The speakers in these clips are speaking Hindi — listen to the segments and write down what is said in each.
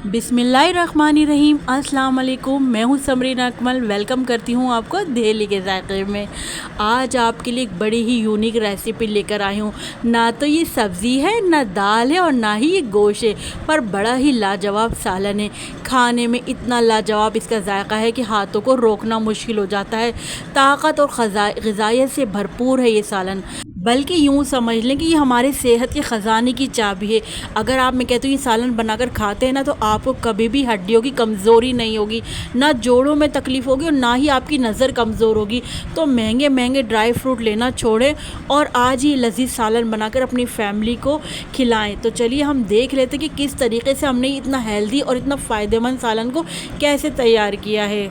बिस्मिल्लाहिर्रहमानिर्रहीम। अस्सलाम वालेकुम। मैं हूँ समरीन अकमल। वेलकम करती हूँ आपको दिल्ली के ज़ायक़े में। आज आपके लिए एक बड़ी ही यूनिक रेसिपी लेकर आई हूँ। ना तो ये सब्ज़ी है, ना दाल है और ना ही ये गोश्त है, पर बड़ा ही लाजवाब सालन है। खाने में इतना लाजवाब इसका जायका है कि हाथों को रोकना मुश्किल हो जाता है। ताकत और ग़िज़ाइयत से भरपूर है ये सालन। बल्कि यूँ समझ लें कि ये हमारे सेहत के ख़जाने की चाबी है। अगर आप, मैं कहती हूँ, ये सालन बनाकर खाते हैं ना, तो आपको कभी भी हड्डियों की कमज़ोरी नहीं होगी, ना जोड़ों में तकलीफ़ होगी और ना ही आपकी नज़र कमज़ोर होगी। तो महंगे महंगे ड्राई फ्रूट लेना छोड़ें और आज ही लजीज सालन बनाकर अपनी फैमिली को खिलाएं। तो चलिए हम देख लेते हैं कि किस तरीके से हमने इतना हेल्दी और इतना फ़ायदेमंद सालन को कैसे तैयार किया है।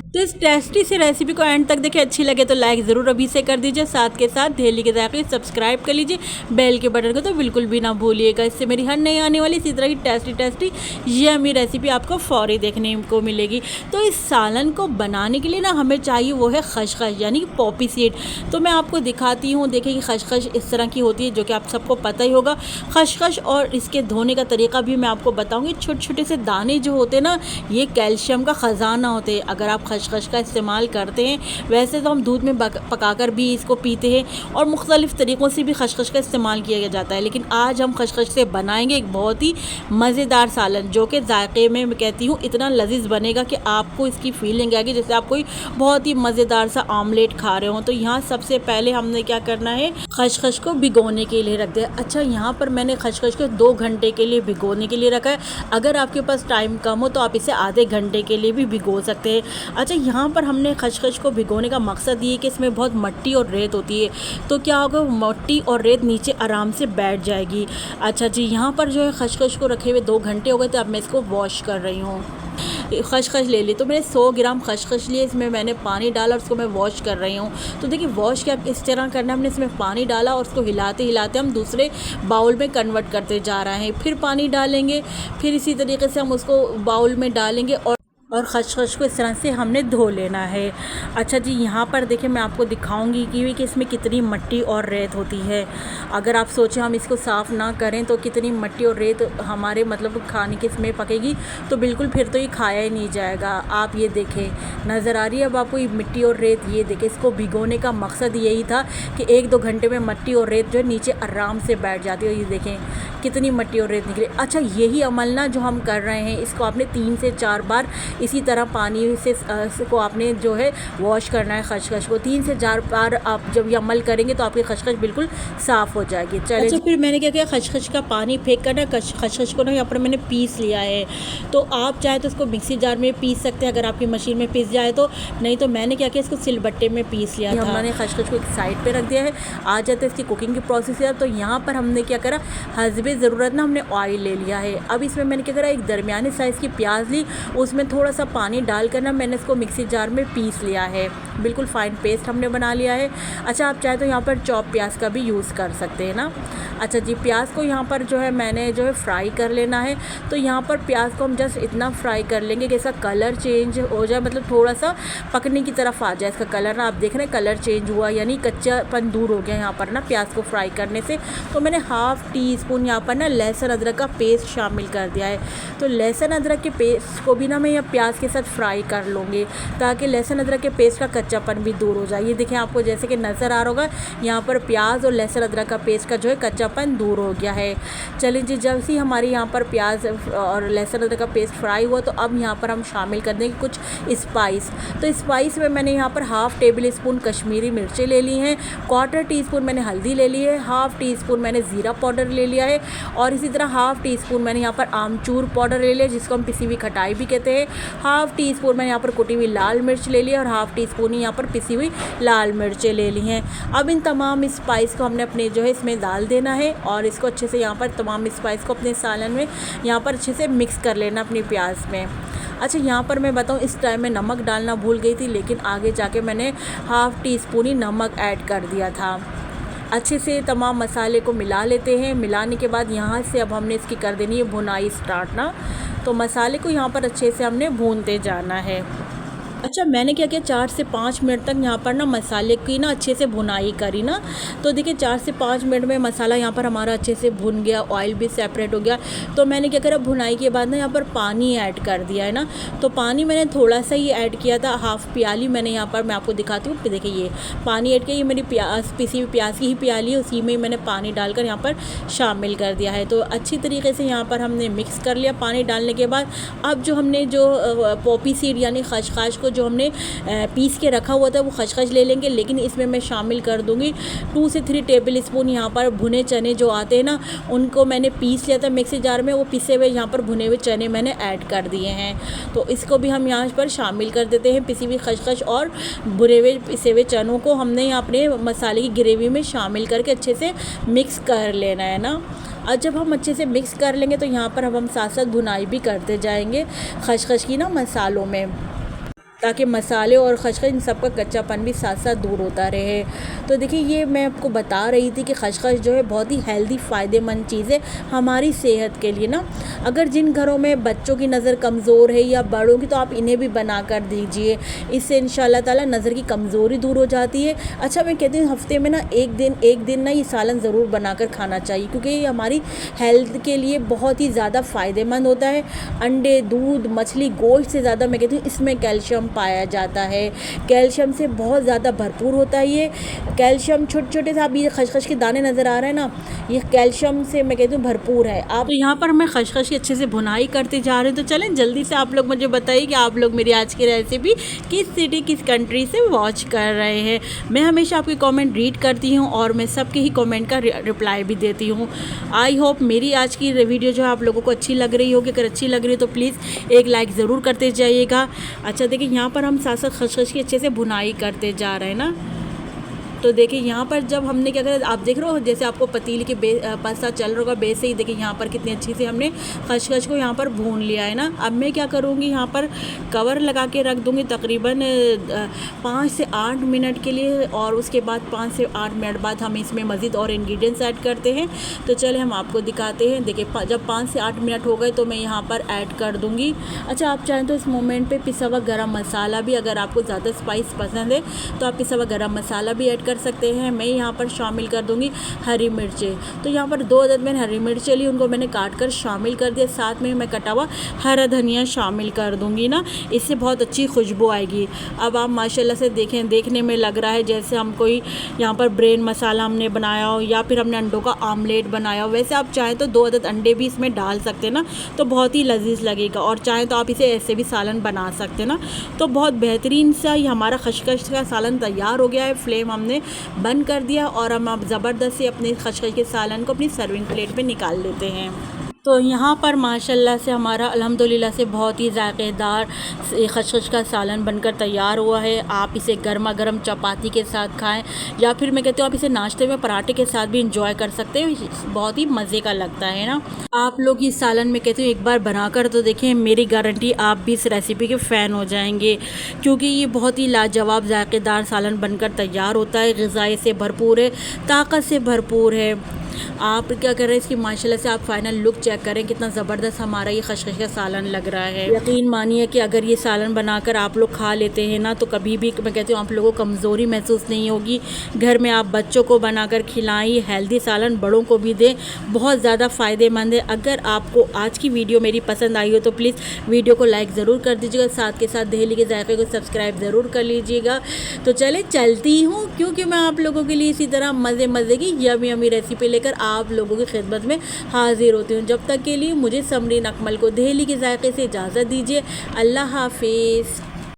तो इस टेस्टी सी रेसिपी को एंड तक देखें। अच्छी लगे तो लाइक ज़रूर अभी से कर दीजिए। साथ के साथ दिल्ली के ज़ायक़े सब्सक्राइब कर लीजिए। बेल के बटन को तो बिल्कुल भी ना भूलिएगा। इससे मेरी हर नई आने वाली इसी तरह की टेस्टी यम्मी रेसिपी आपको फ़ौरी देखने को मिलेगी। तो इस सालन को बनाने के लिए ना हमें चाहिए वो है खसखस, यानी कि पॉपी सीड। तो मैं आपको दिखाती हूँ। देखिए कि खसखस इस तरह की होती है, जो कि आप सबको पता ही होगा। खसखस और इसके धोने का तरीका भी मैं आपको बताऊँगी। छोटे छोटे से दाने जो होते हैं ना, ये कैल्शियम का ख़जाना होते हैं। अगर आप खसखस का इस्तेमाल करते हैं, वैसे तो हम दूध में पकाकर भी इसको पीते हैं और मुख्तलिफ़ तरीक़ों से भी खसखस का इस्तेमाल किया जाता है, लेकिन आज हम खसखस से बनाएंगे एक बहुत ही मज़ेदार सालन, जो कि ज़ायक़े में मैं कहती हूँ इतना लजीज बनेगा कि आपको इसकी फीलिंग आएगी जैसे आप कोई बहुत ही मज़ेदार सा आमलेट खा रहे हो। तो यहाँ सबसे पहले हमने क्या करना है, खसखस को भिगोने के लिए रख दिया। अच्छा, यहाँ पर मैंने खसखस को 2 घंटे के लिए भिगोने के लिए रखा है। अगर आपके पास टाइम कम हो तो आप इसे आधे घंटे के लिए भी भिगो सकते हैं। अच्छा, यहाँ पर हमने खसखस को भिगोने का मकसद ये है कि इसमें बहुत मट्टी और रेत होती है, तो क्या होगा, मट्टी और रेत नीचे आराम से बैठ जाएगी। अच्छा जी, यहाँ पर जो है खसखस को रखे हुए 2 घंटे हो गए, तो अब मैं इसको वॉश कर रही हूँ। खसखस ले ली, तो मैंने 100 ग्राम खसखस लिए, इसमें मैंने पानी डाला और उसको मैं वॉश कर रही हूँ। तो देखिए वॉश क्या इस तरह करना है, हमने इसमें पानी डाला और उसको हिलाते हिलाते हम दूसरे बाउल में कन्वर्ट करते जा रहे हैं। फिर पानी डालेंगे, फिर इसी तरीके से हम उसको बाउल में डालेंगे और खसखस को इस तरह से हमने धो लेना है। अच्छा जी, यहाँ पर देखिए मैं आपको दिखाऊंगी कि इसमें कितनी मट्टी और रेत होती है। अगर आप सोचें हम इसको साफ़ ना करें तो कितनी मट्टी और रेत हमारे मतलब खाने के इसमें पकेगी, तो बिल्कुल फिर तो ये खाया ही नहीं जाएगा। आप ये देखें, नज़र आ रही है अब आपको ये मिट्टी और रेत। ये देखें, इसको भिगोने का मकसद यही था कि 1-2 घंटे में मट्टी और रेत जो है नीचे आराम से बैठ जाती है। ये देखें कितनी मट्टी और रेत निकली। अच्छा, यही अमल ना जो हम कर रहे हैं, इसको आपने 3 से 4 बार इसी तरह पानी से को आपने जो है वॉश करना है। खसखस को 3 से 4 बार आप जब ये अमल करेंगे तो आपकी खसखस बिल्कुल साफ़ हो जाएगी। चलिए, अच्छा फिर मैंने क्या किया, खसखस का पानी फेंक कर ना खसखस को ना यहाँ पर मैंने पीस लिया है। तो आप चाहे तो इसको मिक्सी जार में पीस सकते हैं अगर आपकी मशीन में पीस जाए तो, नहीं तो मैंने क्या किया, इसको सिलबट्टे में पीस लिया था। हमने खसखस को एक साइड पर रख दिया है। आ जाते इसकी कुकिंग की प्रोसेस है। तो यहाँ पर हमने क्या करा, हस्बे ज़रूरत ना हमने ऑयल ले लिया है। अब इसमें मैंने क्या करा, एक दरमियाने साइज़ की प्याज ली, उसमें थोड़ा सा पानी डालकर ना मैंने इसको मिक्सी जार में पीस लिया है। बिल्कुल फ़ाइन पेस्ट हमने बना लिया है। अच्छा, आप चाहे तो यहाँ पर चॉप प्याज का भी यूज़ कर सकते हैं ना। अच्छा जी, प्याज को यहाँ पर जो है मैंने जो है फ्राई कर लेना है। तो यहाँ पर प्याज को हम जस्ट इतना फ्राई कर लेंगे कि इसका कलर चेंज हो जाए, मतलब थोड़ा सा पकने की तरफ आ जाए इसका कलर ना। आप देख रहे हैं कलर चेंज हुआ, यानी कच्चापन दूर हो गया यहाँ पर ना प्याज को फ्राई करने से। तो मैंने 1/2 टीस्पून यहाँ पर ना लहसुन अदरक का पेस्ट शामिल कर दिया है। तो लहसुन अदरक के पेस्ट को भी ना मैं यहाँ प्याज के साथ फ्राई कर लूँगी, ताकि लहसुन अदरक के पेस्ट का कच्चापन भी दूर हो जाए। ये देखें, आपको जैसे कि नज़र आ रहा होगा, यहाँ पर प्याज और लहसुन अदरक का पेस्ट का जो है कच्चापन दूर हो गया है। चलिए जी, जब से हमारी यहाँ पर प्याज और लहसुन अदरक का पेस्ट फ्राई हुआ, तो अब यहाँ पर हम शामिल कर देंगे कुछ स्पाइस। तो स्पाइस में मैंने यहाँ पर 1/2 टेबल स्पून कश्मीरी मिर्चें ले ली हैं, 1/4 टीस्पून मैंने हल्दी ले ली है, 1/2 टीस्पून मैंने ज़ीरा पाउडर ले लिया है, और इसी तरह 1/2 टीस्पून मैंने यहाँ पर आमचूर पाउडर ले लिया, जिसको हम पिसी हुई खटाई भी कहते हैं। 1/2 टीस्पून मैंने यहाँ पर कुटी हुई लाल मिर्च ले ली है और 1/2 टीस्पून ही यहाँ पर पिसी हुई लाल मिर्चें ले ली हैं। अब इन तमाम स्पाइस को हमने अपने जो है इसमें डाल देना है और इसको अच्छे से यहाँ पर तमाम स्पाइस को अपने सालन में यहाँ पर अच्छे से मिक्स कर लेना अपनी प्याज में। अच्छा, यहाँ पर मैं बताऊँ, इस टाइम में नमक डालना भूल गई थी, लेकिन आगे जाके मैंने 1/2 टीस्पून ही नमक ऐड कर दिया था। अच्छे से तमाम मसाले को मिला लेते हैं। मिलाने के बाद यहाँ से अब हमने इसकी कर देनी है भुनाई स्टार्ट ना। तो मसाले को यहाँ पर अच्छे से हमने भूनते जाना है। अच्छा, मैंने क्या किया, 4 से 5 मिनट तक यहाँ पर ना मसाले की ना अच्छे से भुनाई करी ना। तो देखिए 4 से 5 मिनट में मसाला यहाँ पर हमारा अच्छे से भुन गया, ऑयल भी सेपरेट हो गया। तो मैंने क्या करा, भुनाई के बाद ना यहाँ पर पानी ऐड कर दिया है ना। तो पानी मैंने थोड़ा सा ही ऐड किया था, हाफ़ प्याली मैंने यहाँ पर, मैं आपको दिखाती हूँ। देखिए ये पानी ऐड किया, ये मेरी पिसी हुई प्याज की ही प्याली है, उसी में मैंने पानी डालकर यहाँ पर शामिल कर दिया है। तो अच्छी तरीके से यहाँ पर हमने मिक्स कर लिया। पानी डालने के बाद अब जो हमने जो पॉपी सीड यानी खसखस को जो हमने पीस के रखा हुआ था वो खसखस ले लेंगे, लेकिन इसमें मैं शामिल कर दूंगी 2 से 3 टेबल स्पून यहाँ पर भुने चने जो आते हैं ना, उनको मैंने पीस लिया था मिक्सी जार में, वो पिसे हुए यहाँ पर भुने हुए चने मैंने ऐड कर दिए हैं। तो इसको भी हम यहाँ पर शामिल कर देते हैं। पिसी हुई खसखस और भुने हुए पिसे हुए चनों को हमने अपने मसाले की ग्रेवी में शामिल करके अच्छे से मिक्स कर लेना है ना। और जब हम अच्छे से मिक्स कर लेंगे तो यहाँ पर हम साथ साथ भुनाई भी करते जाएंगे खसखस की ना मसालों में, ताकि मसाले और खसखस इन सब का कच्चापन भी साथ साथ दूर होता रहे। तो देखिए ये मैं आपको बता रही थी कि खसखस जो है बहुत ही हेल्दी फ़ायदेमंद चीज़ है हमारी सेहत के लिए ना। अगर जिन घरों में बच्चों की नज़र कमज़ोर है या बड़ों की, तो आप इन्हें भी बना कर दीजिए, इससे इंशाल्लाह ताला नज़र की कमज़ोरी दूर हो जाती है। अच्छा, मैं कहती हूँ हफ्ते में ना एक दिन ना ये सालन ज़रूर बनाकर खाना चाहिए, क्योंकि ये हमारी हेल्थ के लिए बहुत ही ज़्यादा फ़ायदेमंद होता है। अंडे, दूध, मछली, गोश्त से ज़्यादा मैं कहती हूँ इसमें कैल्शियम पाया जाता है। कैल्शियम से बहुत ज़्यादा भरपूर होता है ये कैल्शियम। छोटे छोटे से आप ये खसखस के दाने नज़र आ रहे हैं ना, ये कैल्शियम से मैं कहती हूँ भरपूर है। आप तो यहाँ पर मैं खसखस की अच्छे से भुनाई करते जा रहे हैं। तो चलें जल्दी से आप लोग मुझे बताइए कि आप लोग मेरी आज की रेसिपी किस सिटी किस कंट्री से वॉच कर रहे हैं। मैं हमेशा आपके कॉमेंट रीड करती हूँ और मैं सबके ही कॉमेंट का रिप्लाई भी देती हूँ। आई होप मेरी आज की वीडियो जो है आप लोगों को अच्छी लग रही होगी। अगर अच्छी लग रही है तो प्लीज़ एक लाइक ज़रूर करते जाइएगा। अच्छा देखिए यहाँ पर हम साथ साथ खसखस की अच्छे से भुनाई करते जा रहे हैं ना। तो देखिए यहाँ पर जब हमने क्या करा, आप देख रहे हो जैसे आपको पतीली के पता चल रहा होगा बेस से ही, देखिए यहाँ पर कितनी अच्छी से हमने खसखस को यहाँ पर भून लिया है ना। अब मैं क्या करूँगी, यहाँ पर कवर लगा के रख दूँगी तकरीबन 5 से 8 मिनट के लिए, और उसके बाद 5 से 8 मिनट बाद हम इसमें मज़ीद और इंग्रेडिएंट्स ऐड करते हैं। तो चले हम आपको दिखाते हैं। देखिए जब 5 से 8 मिनट हो गए तो मैं यहाँ पर ऐड कर दूँगी। अच्छा, आप चाहें तो इस मोमेंट पर पिसा हुआ गरम मसाला भी, अगर आपको ज़्यादा स्पाइस पसंद है तो आप पिसा हुआ गरम मसाला भी ऐड कर सकते हैं। मैं यहाँ पर शामिल कर दूंगी हरी मिर्चें। तो यहाँ पर 2 अदद मैंने हरी मिर्चें ली, उनको मैंने काट कर शामिल कर दिया। साथ में मैं कटा हुआ हरा धनिया शामिल कर दूंगी ना, इससे बहुत अच्छी खुशबू आएगी। अब आप माशाल्लाह से देखें, देखने में लग रहा है जैसे हम कोई यहाँ पर ब्रेन मसाला हमने बनाया हो या फिर हमने अंडों का आमलेट बनाया हो। वैसे आप चाहें तो 2 अदद अंडे भी इसमें डाल सकते हैं ना, तो बहुत ही लजीज लगेगा। और चाहें तो आप इसे ऐसे भी सालन बना सकते हैं ना। तो बहुत बेहतरीन सा ही हमारा खसखस का सालन तैयार हो गया है। फ्लेम हमने बंद कर दिया और हम अब ज़बरदस्त से अपने खसखस के सालन को अपनी सर्विंग प्लेट पे निकाल लेते हैं। तो यहाँ पर माशाल्लाह से हमारा अल्हम्दुलिल्लाह से बहुत ही ज़ायक़ेदार खसखस का सालन बनकर तैयार हुआ है। आप इसे गर्मा गर्म चपाती के साथ खाएं, या फिर मैं कहती हूँ आप इसे नाश्ते में पराठे के साथ भी इंजॉय कर सकते हैं। बहुत ही मज़े का लगता है ना। आप लोग इस सालन में कहती हूँ एक बार बनाकर तो देखें, मेरी गारंटी आप भी इस रेसिपी के फ़ैन हो जाएंगे, क्योंकि ये बहुत ही लाजवाब ज़ायक़ेदार सालन बनकर तैयार होता है। ग़िज़ाई से भरपूर है, ताकत से भरपूर है। आप क्या कर रहे हैं, इसकी माशाल्लाह से आप फाइनल लुक चेक करें, कितना ज़बरदस्त हमारा ये खसखस का सालन लग रहा है। यकीन मानिए कि अगर ये सालन बनाकर आप लोग खा लेते हैं ना, तो कभी भी मैं कहती हूँ आप लोगों को कमज़ोरी महसूस नहीं होगी। घर में आप बच्चों को बनाकर खिलाएं, हेल्दी सालन बड़ों को भी दें, बहुत ज़्यादा फ़ायदेमंद है। अगर आपको आज की वीडियो मेरी पसंद आई हो तो प्लीज़ वीडियो को लाइक ज़रूर कर दीजिएगा, साथ के साथ दहली के ज़ायक़े को सब्सक्राइब ज़रूर कर लीजिएगा। तो चले चलती हूँ, क्योंकि मैं आप लोगों के लिए इसी तरह मज़े की यमी यमी रेसिपी लेकर आप लोगों की खिदमत में हाजिर होती हूँ। जब तक के लिए मुझे समरीन अकमल को दहली के ज़ायक़े से इजाज़त दीजिए। अल्लाह हाफिज़।